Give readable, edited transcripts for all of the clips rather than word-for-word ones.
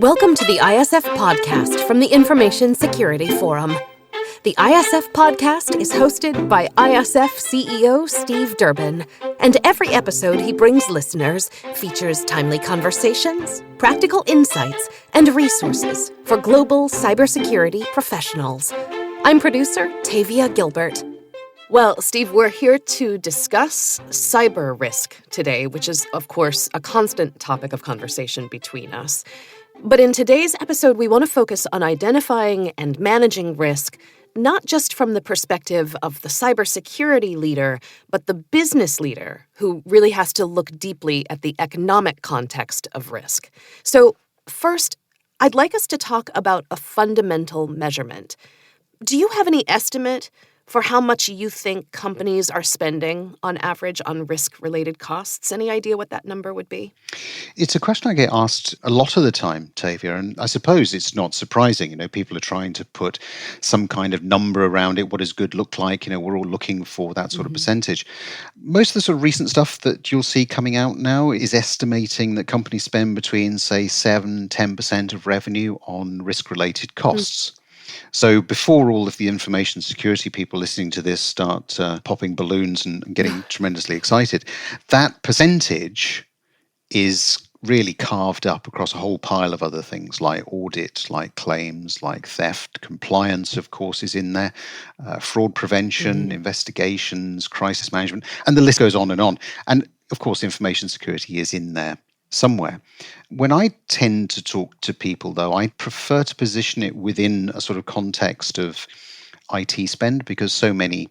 Welcome to the ISF podcast from the Information Security Forum. The ISF podcast is hosted by ISF CEO Steve Durbin, and every episode he brings listeners features timely conversations, practical insights, and resources for global cybersecurity professionals. I'm producer Tavia Gilbert. Well, Steve, we're here to discuss cyber risk today, which is, of course, a constant topic of conversation between us. But in today's episode, we want to focus on identifying and managing risk, not just from the perspective of the cybersecurity leader, but the business leader who really has to look deeply at the economic context of risk. So first, I'd like us to talk about a fundamental measurement. Do you have any estimate for how much you think companies are spending on average on risk-related costs? Any idea what that number would be? It's a question I get asked a lot of the time, Tavia, and I suppose it's not surprising. People are trying to put some kind of number around it. What does good look like? We're all looking for that sort of percentage. Most of the sort of recent stuff that you'll see coming out now is estimating that companies spend between, say, 7-10% of revenue on risk-related costs. So before all of the information security people listening to this start popping balloons and getting tremendously excited, that percentage is really carved up across a whole pile of other things like audit, like claims, like theft. Compliance, of course, is in there. Fraud prevention, investigations, crisis management, and the list goes on. And of course, information security is in there somewhere. When I tend to talk to people, though, I prefer to position it within a sort of context of IT spend, because so many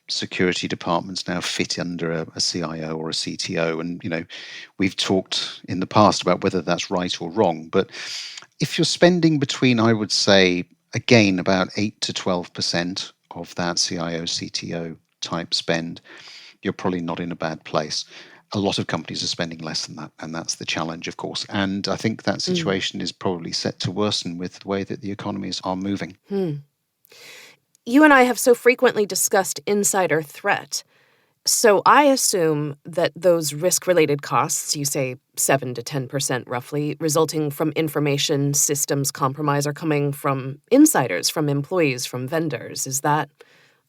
security departments now fit under a CIO or a CTO. And, we've talked in the past about whether that's right or wrong. But if you're spending between, I would say, again, about 8 to 12% of that CIO, CTO type spend, you're probably not in a bad place. A lot of companies are spending less than that, and that's the challenge, of course. And I think that situation is probably set to worsen with the way that the economies are moving. You and I have so frequently discussed insider threat. So I assume that those risk-related costs, you say 7 to 10% roughly, resulting from information systems compromise are coming from insiders, from employees, from vendors. Is that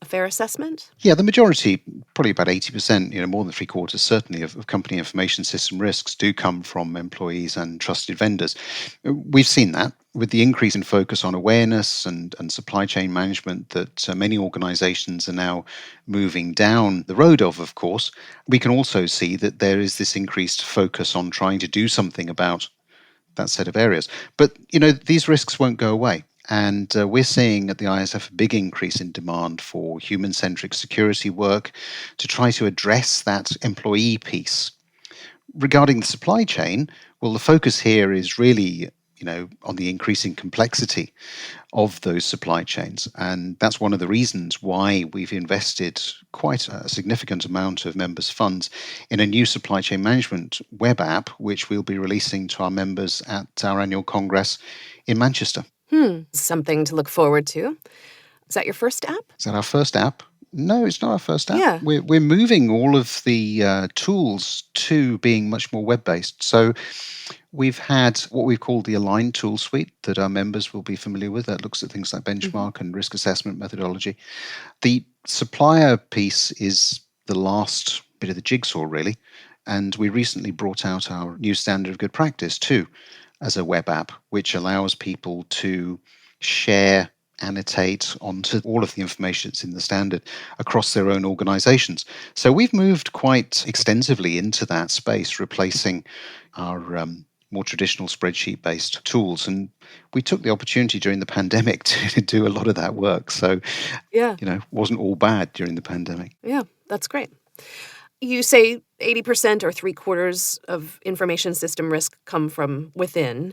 a fair assessment? Yeah, the majority, probably about 80%, more than 3/4 certainly of company information system risks do come from employees and trusted vendors. We've seen that with the increase in focus on awareness and supply chain management that many organizations are now moving down the road of course. We can also see that there is this increased focus on trying to do something about that set of areas. But, these risks won't go away. And we're seeing at the ISF a big increase in demand for human-centric security work to try to address that employee piece. Regarding the supply chain, well, the focus here is really, on the increasing complexity of those supply chains. And that's one of the reasons why we've invested quite a significant amount of members' funds in a new supply chain management web app, which we'll be releasing to our members at our annual Congress in Manchester. Something to look forward to. Is that your first app? Is that our first app? No, it's not our first app. Yeah. We're moving all of the tools to being much more web-based. So we've had what we've called the Aligned tool suite that our members will be familiar with. That looks at things like benchmark and risk assessment methodology. The supplier piece is the last bit of the jigsaw, really. And we recently brought out our new standard of good practice too, as a web app, which allows people to share, annotate onto all of the information that's in the standard across their own organizations. So we've moved quite extensively into that space, replacing our more traditional spreadsheet-based tools. And we took the opportunity during the pandemic to do a lot of that work. So, wasn't all bad during the pandemic. Yeah, that's great. You say 80% or 3/4 of information system risk come from within.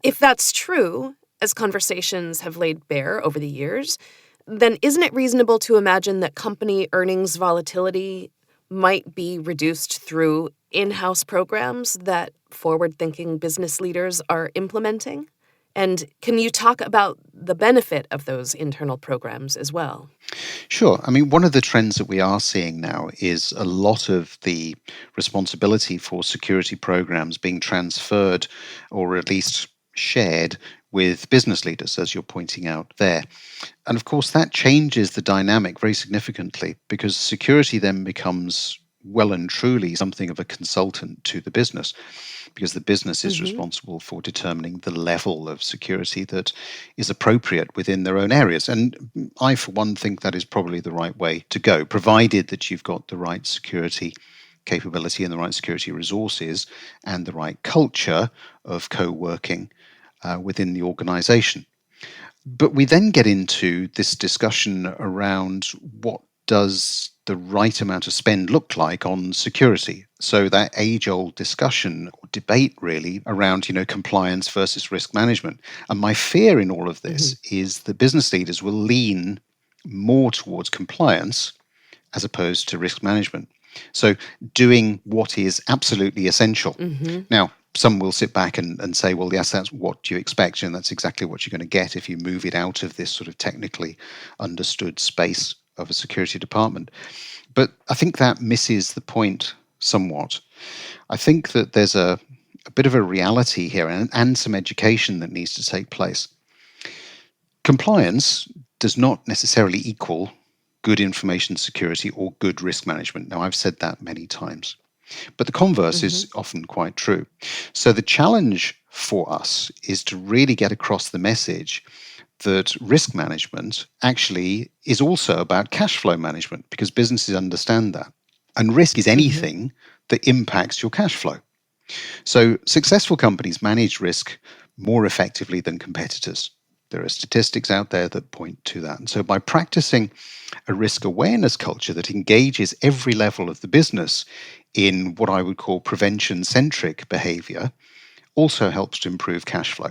If that's true, as conversations have laid bare over the years, then isn't it reasonable to imagine that company earnings volatility might be reduced through in-house programs that forward-thinking business leaders are implementing? And can you talk about the benefit of those internal programs as well? Sure. I mean, one of the trends that we are seeing now is a lot of the responsibility for security programs being transferred, or at least shared with business leaders, as you're pointing out there. And of course, that changes the dynamic very significantly because security then becomes well and truly something of a consultant to the business, because the business is responsible for determining the level of security that is appropriate within their own areas. And I, for one, think that is probably the right way to go, provided that you've got the right security capability and the right security resources and the right culture of co-working within the organization. But we then get into this discussion around what does the right amount of spend look like on security. So that age-old discussion or debate really around, compliance versus risk management. And my fear in all of this is the business leaders will lean more towards compliance as opposed to risk management. So doing what is absolutely essential. Now, some will sit back and say, well, yes, that's what you expect, and that's exactly what you're going to get if you move it out of this sort of technically understood space of a security department. But I think that misses the point somewhat. I think that there's a bit of a reality here and some education that needs to take place. Compliance does not necessarily equal good information security or good risk management. Now, I've said that many times. But the converse is often quite true. So the challenge for us is to really get across the message that risk management actually is also about cash flow management, because businesses understand that. And risk is anything that impacts your cash flow. So successful companies manage risk more effectively than competitors. There are statistics out there that point to that. And so by practicing a risk awareness culture that engages every level of the business in what I would call prevention-centric behavior, also helps to improve cash flow.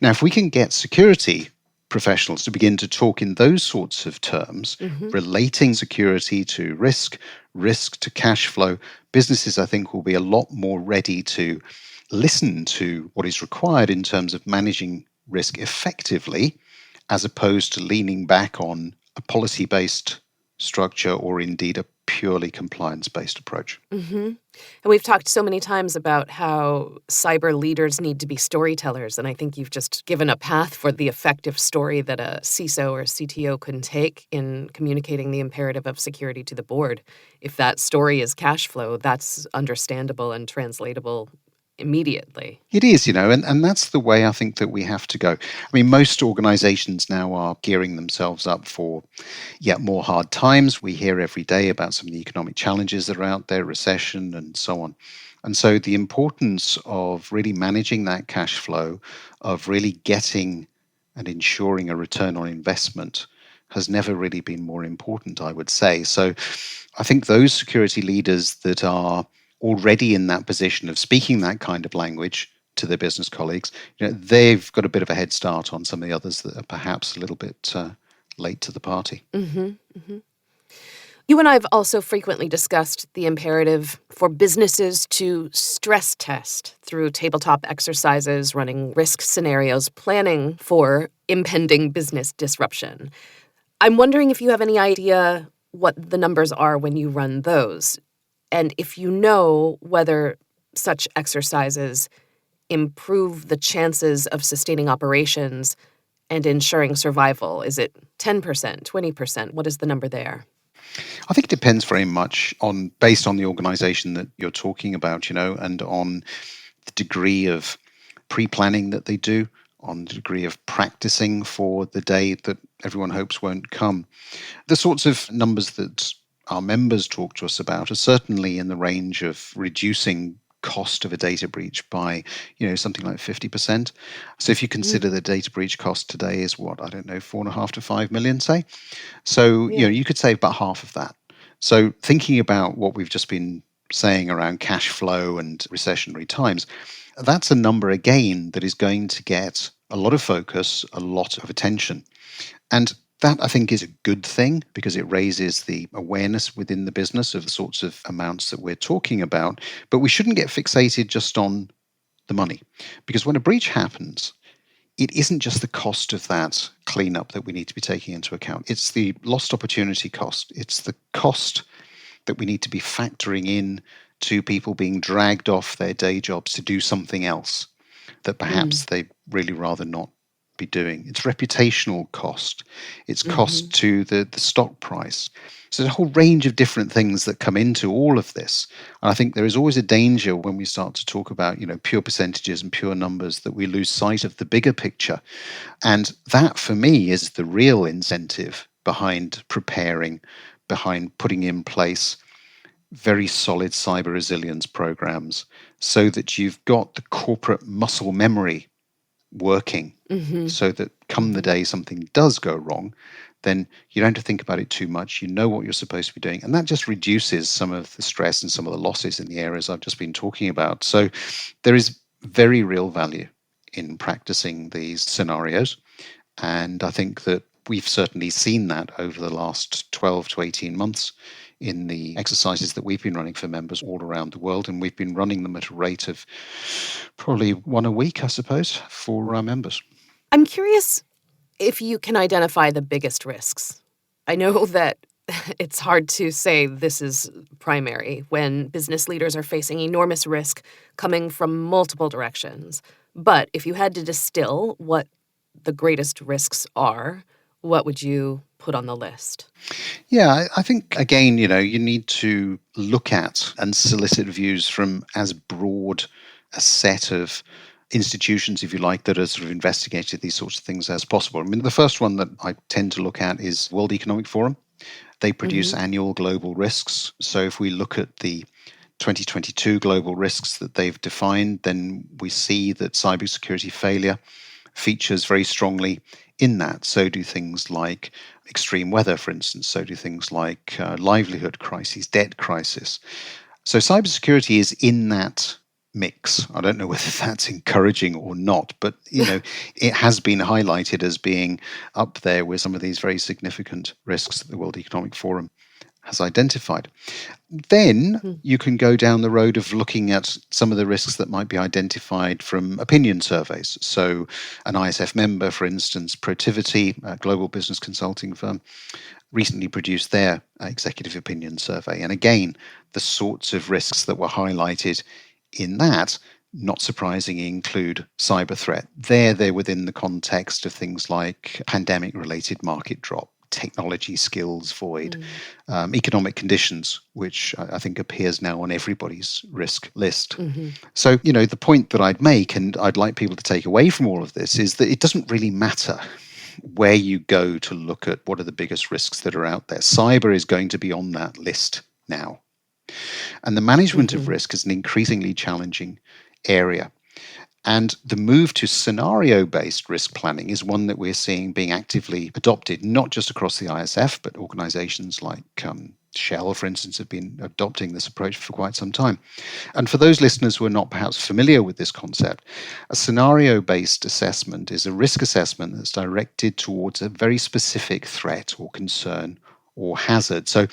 Now, if we can get security professionals to begin to talk in those sorts of terms, relating security to risk to cash flow, businesses, I think, will be a lot more ready to listen to what is required in terms of managing risk effectively, as opposed to leaning back on a policy-based structure or indeed a purely compliance-based approach. And we've talked so many times about how cyber leaders need to be storytellers, and I think you've just given a path for the effective story that a CISO or CTO can take in communicating the imperative of security to the board. If that story is cash flow, that's understandable and translatable immediately. It is, and that's the way I think that we have to go. I mean, most organizations now are gearing themselves up for yet more hard times. We hear every day about some of the economic challenges that are out there, recession and so on. And so the importance of really managing that cash flow, of really getting and ensuring a return on investment has never really been more important, I would say. So I think those security leaders that are already in that position of speaking that kind of language to their business colleagues, they've got a bit of a head start on some of the others that are perhaps a little bit late to the party. You and I have also frequently discussed the imperative for businesses to stress test through tabletop exercises, running risk scenarios, planning for impending business disruption. I'm wondering if you have any idea what the numbers are when you run those, and if you know whether such exercises improve the chances of sustaining operations and ensuring survival. Is it 10%, 20%? What is the number there? I think it depends very much based on the organization that you're talking about, and on the degree of pre-planning that they do, on the degree of practicing for the day that everyone hopes won't come. The sorts of numbers that our members talk to us about are certainly in the range of reducing cost of a data breach by, something like 50%. So if you consider the data breach cost today is 4.5 to 5 million, say. So, you could save about half of that. So thinking about what we've just been saying around cash flow and recessionary times, that's a number again that is going to get a lot of focus, a lot of attention. And that, I think, is a good thing because it raises the awareness within the business of the sorts of amounts that we're talking about. But we shouldn't get fixated just on the money, because when a breach happens, it isn't just the cost of that cleanup that we need to be taking into account. It's the lost opportunity cost. It's the cost that we need to be factoring in to people being dragged off their day jobs to do something else. that perhaps they really rather not be doing. It's reputational cost. It's cost to the stock price. So there's a whole range of different things that come into all of this. And I think there is always a danger when we start to talk about, pure percentages and pure numbers, that we lose sight of the bigger picture. And that, for me, is the real incentive behind preparing, behind putting in place very solid cyber resilience programs, so that you've got the corporate muscle memory working, so that come the day something does go wrong, then you don't have to think about it too much. You know what you're supposed to be doing. And that just reduces some of the stress and some of the losses in the areas I've just been talking about. So there is very real value in practicing these scenarios. And I think that we've certainly seen that over the last 12 to 18 months in the exercises that we've been running for members all around the world. And we've been running them at a rate of probably one a week, I suppose, for our members. I'm curious if you can identify the biggest risks. I know that it's hard to say this is primary when business leaders are facing enormous risk coming from multiple directions. But if you had to distill what the greatest risks are, what would you put on the list? Yeah, I think, again, you need to look at and solicit views from as broad a set of institutions, if you like, that are sort of investigated these sorts of things as possible. I mean, the first one that I tend to look at is World Economic Forum. They produce annual global risks. So if we look at the 2022 global risks that they've defined, then we see that cybersecurity failure features very strongly in that. So do things like extreme weather, for instance. So do things like livelihood crises, debt crisis. So cybersecurity is in that mix. I don't know whether that's encouraging or not, but it has been highlighted as being up there with some of these very significant risks that the World Economic Forum has identified. Then you can go down the road of looking at some of the risks that might be identified from opinion surveys. So an ISF member, for instance, Protivity, a global business consulting firm, recently produced their executive opinion survey. And again, the sorts of risks that were highlighted in that, not surprisingly, include cyber threat. They're within the context of things like pandemic-related market drop, technology skills void, economic conditions, which I think appears now on everybody's risk list. So, the point that I'd make, and I'd like people to take away from all of this, is that it doesn't really matter where you go to look at what are the biggest risks that are out there. Cyber is going to be on that list now. And the management of risk is an increasingly challenging area. And the move to scenario-based risk planning is one that we're seeing being actively adopted, not just across the ISF, but organizations like Shell, for instance, have been adopting this approach for quite some time. And for those listeners who are not perhaps familiar with this concept, a scenario-based assessment is a risk assessment that's directed towards a very specific threat or concern or hazard. So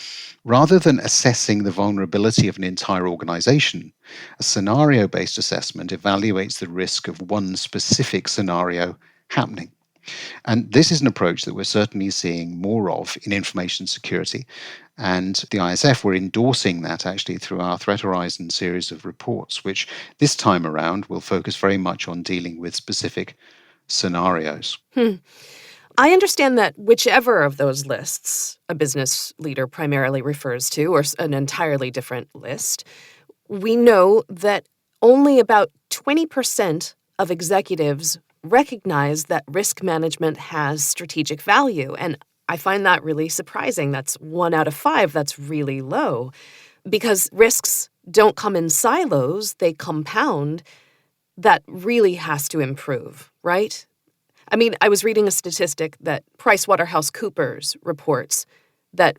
rather than assessing the vulnerability of an entire organization, a scenario-based assessment evaluates the risk of one specific scenario happening. And this is an approach that we're certainly seeing more of in information security. And the ISF, we're endorsing that actually through our Threat Horizon series of reports, which this time around will focus very much on dealing with specific scenarios. I understand that whichever of those lists a business leader primarily refers to, or an entirely different list, we know that only about 20% of executives recognize that risk management has strategic value. And I find that really surprising. That's 1 out of 5. That's really low because risks don't come in silos, they compound. That really has to improve, right? I mean, I was reading a statistic that PricewaterhouseCoopers reports that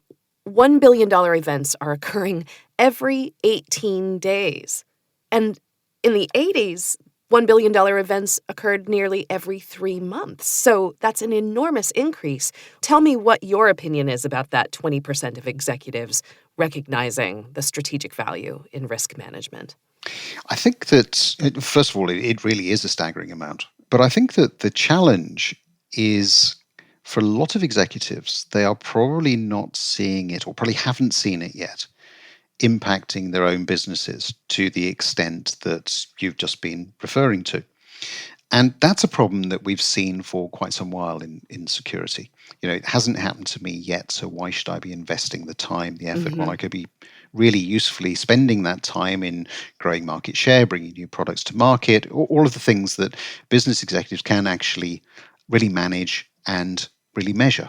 $1 billion events are occurring every 18 days. And in the 80s, $1 billion events occurred nearly every 3 months. So that's an enormous increase. Tell me what your opinion is about that 20% of executives recognizing the strategic value in risk management. I think that, first of all, it really is a staggering amount. But I think that the challenge is, for a lot of executives, they are probably not seeing it, or probably haven't seen it yet, impacting their own businesses to the extent that you've just been referring to. And that's a problem that we've seen for quite some while in security. It hasn't happened to me yet, so why should I be investing the time, the effort, when I could be really usefully spending that time in growing market share, bringing new products to market, all of the things that business executives can actually really manage and really measure.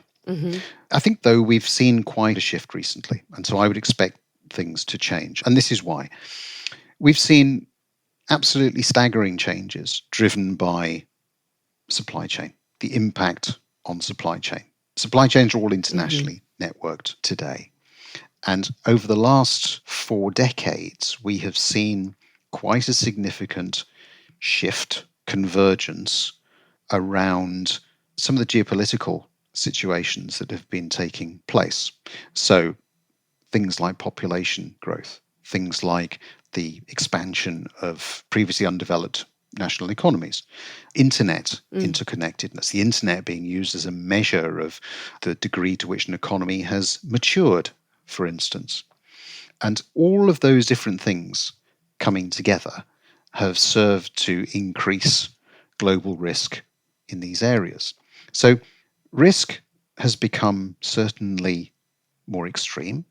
I think, though, we've seen quite a shift recently, and so I would expect things to change. And this is why. We've seen absolutely staggering changes driven by supply chain, the impact on supply chain. Supply chains are all internationally networked today. And over the last 4 decades, we have seen quite a significant shift, convergence around some of the geopolitical situations that have been taking place. So things like population growth, things like the expansion of previously undeveloped national economies, internet interconnectedness, the internet being used as a measure of the degree to which an economy has matured, for instance. And all of those different things coming together have served to increase global risk in these areas. So risk has become certainly more extreme.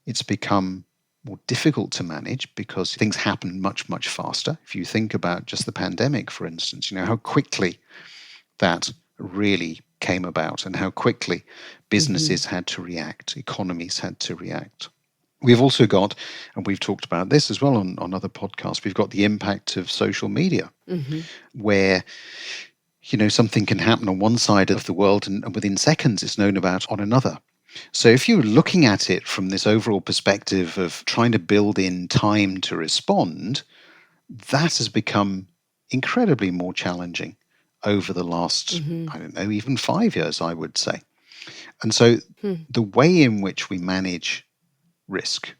It's become more difficult to manage because things happen much, much faster. If you think about just the pandemic, for instance, how quickly that really came about and how quickly businesses had to react, economies had to react. We've also got, and we've talked about this as well on other podcasts, we've got the impact of social media, where something can happen on one side of the world and within seconds it's known about on another. So if you're looking at it from this overall perspective of trying to build in time to respond, that has become incredibly more challenging over the last, I don't know, even 5 years, I would say. And so the way in which we manage risk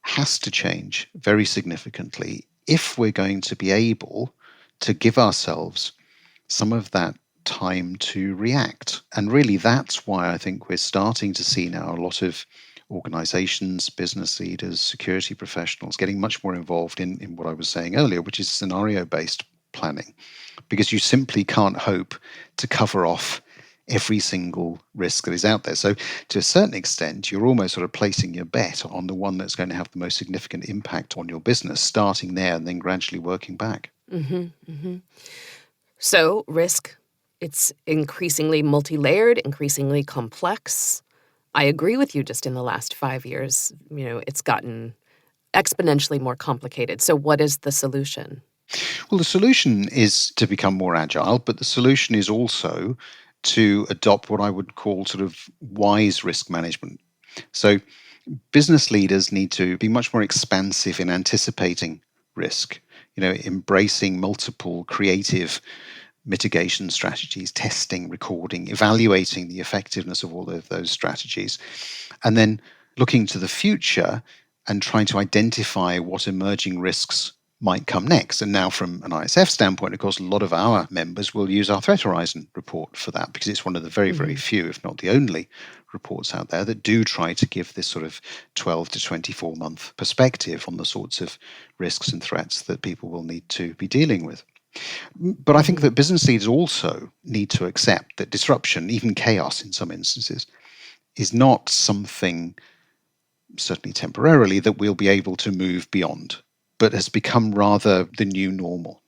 has to change very significantly if we're going to be able to give ourselves some of that time to react. And really, that's why I think we're starting to see now a lot of organizations, business leaders, security professionals getting much more involved in what I was saying earlier, which is scenario-based planning, because you simply can't hope to cover off every single risk that is out there. So to a certain extent, you're almost sort of placing your bet on the one that's going to have the most significant impact on your business, starting there and then gradually working back. So risk, it's increasingly multi-layered, increasingly complex. I agree with you. Just in the last 5 years, it's gotten exponentially more complicated. So what is the solution? Well, the solution is to become more agile, but the solution is also to adopt what I would call sort of wise risk management. So business leaders need to be much more expansive in anticipating risk, embracing multiple creative mitigation strategies, testing, recording, evaluating the effectiveness of all of those strategies, and then looking to the future and trying to identify what emerging risks might come next. And now from an ISF standpoint, of course, a lot of our members will use our Threat Horizon report for that, because it's one of the very, very few, if not the only, reports out there that do try to give this sort of 12 to 24 month perspective on the sorts of risks and threats that people will need to be dealing with. But I think that business leaders also need to accept that disruption, even chaos in some instances, is not something, certainly temporarily, that we'll be able to move beyond, but has become rather the new normal.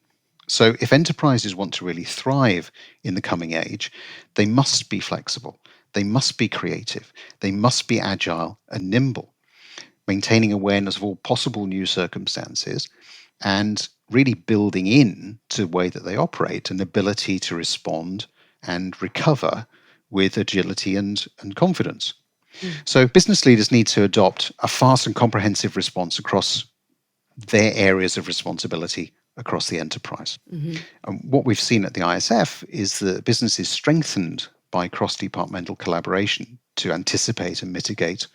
So if enterprises want to really thrive in the coming age, they must be flexible, they must be creative, they must be agile and nimble, maintaining awareness of all possible new circumstances and really building in to the way that they operate an ability to respond and recover with agility and confidence. So business leaders need to adopt a fast and comprehensive response across their areas of responsibility across the enterprise. And what we've seen at the ISF is that business is strengthened by cross-departmental collaboration to anticipate and mitigate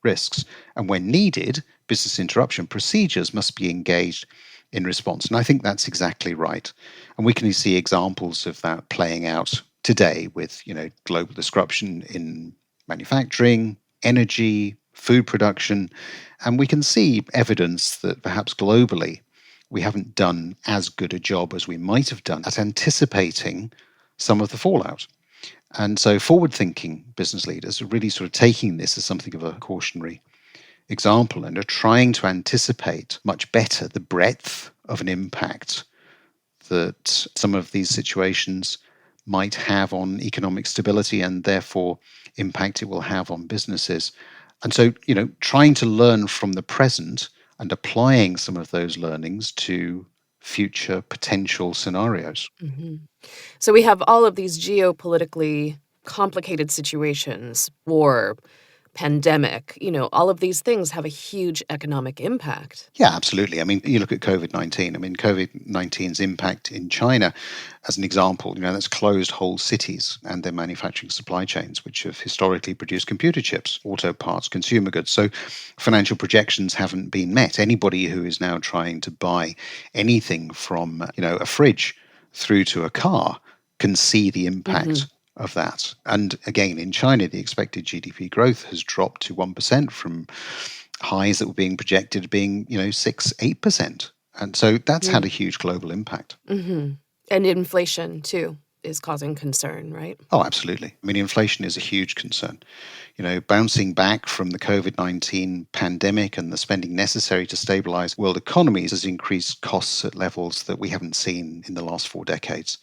risks. And when needed, business interruption procedures must be engaged in response. And I think that's exactly right. And we can see examples of that playing out today with, global disruption in manufacturing, energy, food production. And we can see evidence that perhaps globally we haven't done as good a job as we might have done at anticipating some of the fallout. And so forward-thinking business leaders are really sort of taking this as something of a cautionary example and are trying to anticipate much better the breadth of an impact that some of these situations might have on economic stability and therefore impact it will have on businesses. And so, trying to learn from the present and applying some of those learnings to future potential scenarios. Hmm. So we have all of these geopolitically complicated situations, war, pandemic, all of these things have a huge economic impact. Yeah, absolutely. I mean, you look at COVID-19. I mean, COVID-19's impact in China, as an example, that's closed whole cities and their manufacturing supply chains, which have historically produced computer chips, auto parts, consumer goods. So financial projections haven't been met. Anybody who is now trying to buy anything from, a fridge through to a car can see the impact of that. And again, in China, the expected GDP growth has dropped to 1% from highs that were being projected being, 6-8%. And so that's had a huge global impact. Mm-hmm. And inflation, too, is causing concern, right? Oh, absolutely. I mean, inflation is a huge concern. Bouncing back from the COVID-19 pandemic and the spending necessary to stabilize world economies has increased costs at levels that we haven't seen in the last 4 decades.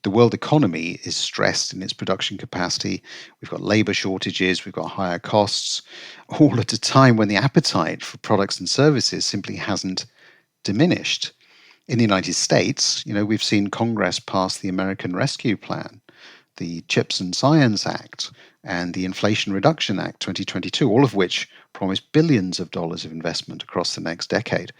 The world economy is stressed in its production capacity. We've got labor shortages, we've got higher costs, all at a time when the appetite for products and services simply hasn't diminished. In the United States, we've seen Congress pass the American Rescue Plan, the Chips and Science Act, and the Inflation Reduction Act 2022, all of which promise billions of dollars of investment across the next decade.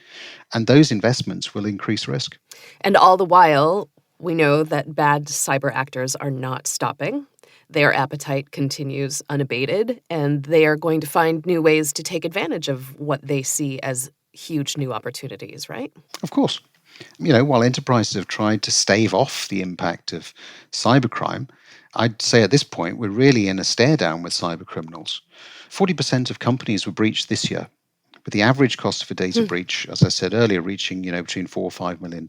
And those investments will increase risk. And all the while, we know that bad cyber actors are not stopping. Their appetite continues unabated, and they are going to find new ways to take advantage of what they see as huge new opportunities, right? Of course. While enterprises have tried to stave off the impact of cybercrime, I'd say at this point we're really in a stare down with cyber criminals. 40% of companies were breached this year, with the average cost of a data breach, as I said earlier, reaching between $4 or $5 million.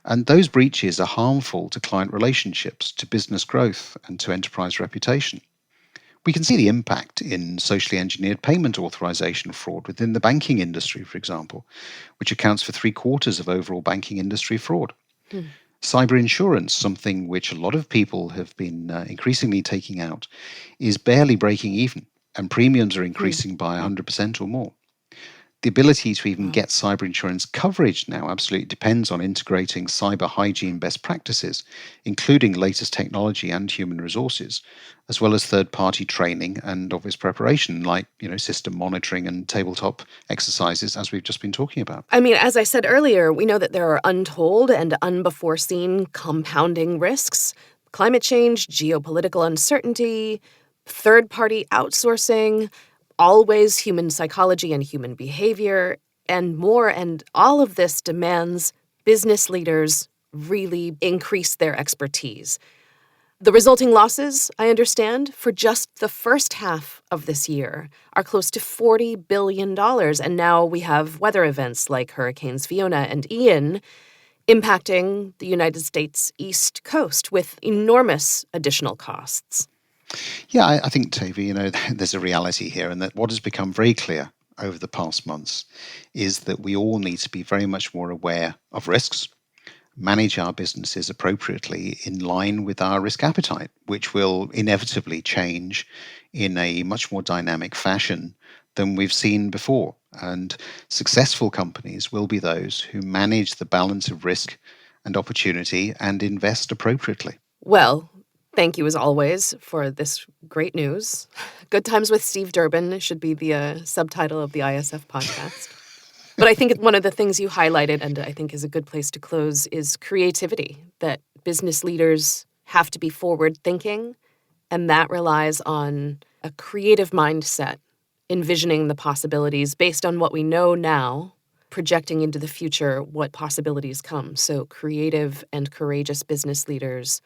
And those breaches are harmful to client relationships, to business growth, and to enterprise reputation. We can see the impact in socially engineered payment authorization fraud within the banking industry, for example, which accounts for 3/4 of overall banking industry fraud. Cyber insurance, something which a lot of people have been increasingly taking out, is barely breaking even, and premiums are increasing by 100% or more. The ability to even get cyber insurance coverage now absolutely depends on integrating cyber hygiene best practices, including latest technology and human resources, as well as third-party training and obvious preparation, like system monitoring and tabletop exercises, as we've just been talking about. I mean, as I said earlier, we know that there are untold and unbeforeseen compounding risks: climate change, geopolitical uncertainty, third-party outsourcing, always human psychology and human behavior, and more. And all of this demands business leaders really increase their expertise. The resulting losses, I understand, for just the first half of this year are close to $40 billion. And now we have weather events like Hurricanes Fiona and Ian impacting the United States East Coast with enormous additional costs. Yeah, I think, Tavia, there's a reality here, and that what has become very clear over the past months is that we all need to be very much more aware of risks, manage our businesses appropriately in line with our risk appetite, which will inevitably change in a much more dynamic fashion than we've seen before. And successful companies will be those who manage the balance of risk and opportunity and invest appropriately. Well, thank you as always for this great news. Good Times with Steve Durbin should be the subtitle of the ISF podcast. But I think one of the things you highlighted, and I think is a good place to close, is creativity, that business leaders have to be forward-thinking, and that relies on a creative mindset, envisioning the possibilities based on what we know now, projecting into the future what possibilities come. So creative and courageous business leaders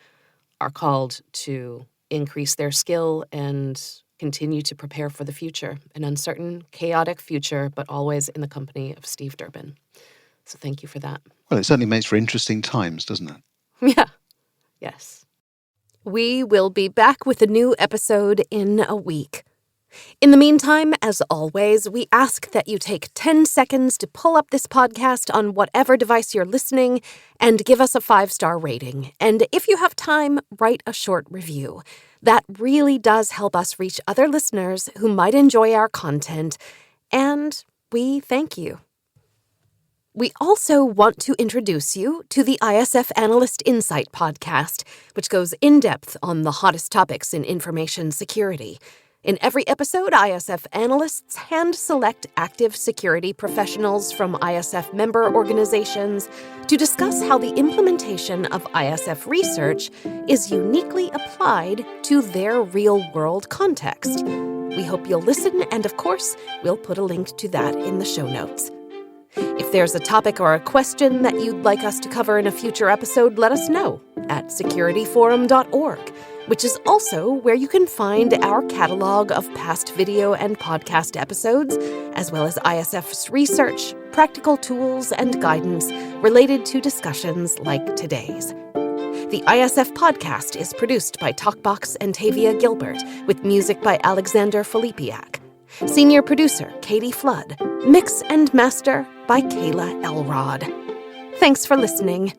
are called to increase their skill and continue to prepare for the future, an uncertain, chaotic future, but always in the company of Steve Durbin. So thank you for that. Well, it certainly makes for interesting times, doesn't it? Yeah. Yes. We will be back with a new episode in a week. In the meantime, as always, we ask that you take 10 seconds to pull up this podcast on whatever device you're listening and give us a 5-star rating. And if you have time, write a short review. That really does help us reach other listeners who might enjoy our content, and we thank you. We also want to introduce you to the ISF Analyst Insight podcast, which goes in-depth on the hottest topics in information security. In every episode, ISF analysts hand-select active security professionals from ISF member organizations to discuss how the implementation of ISF research is uniquely applied to their real-world context. We hope you'll listen, and of course, we'll put a link to that in the show notes. If there's a topic or a question that you'd like us to cover in a future episode, let us know at securityforum.org, which is also where you can find our catalog of past video and podcast episodes, as well as ISF's research, practical tools, and guidance related to discussions like today's. The ISF podcast is produced by Talkbox and Tavia Gilbert, with music by Alexander Filipiak. Senior producer, Katie Flood. Mix and master by Kayla Elrod. Thanks for listening.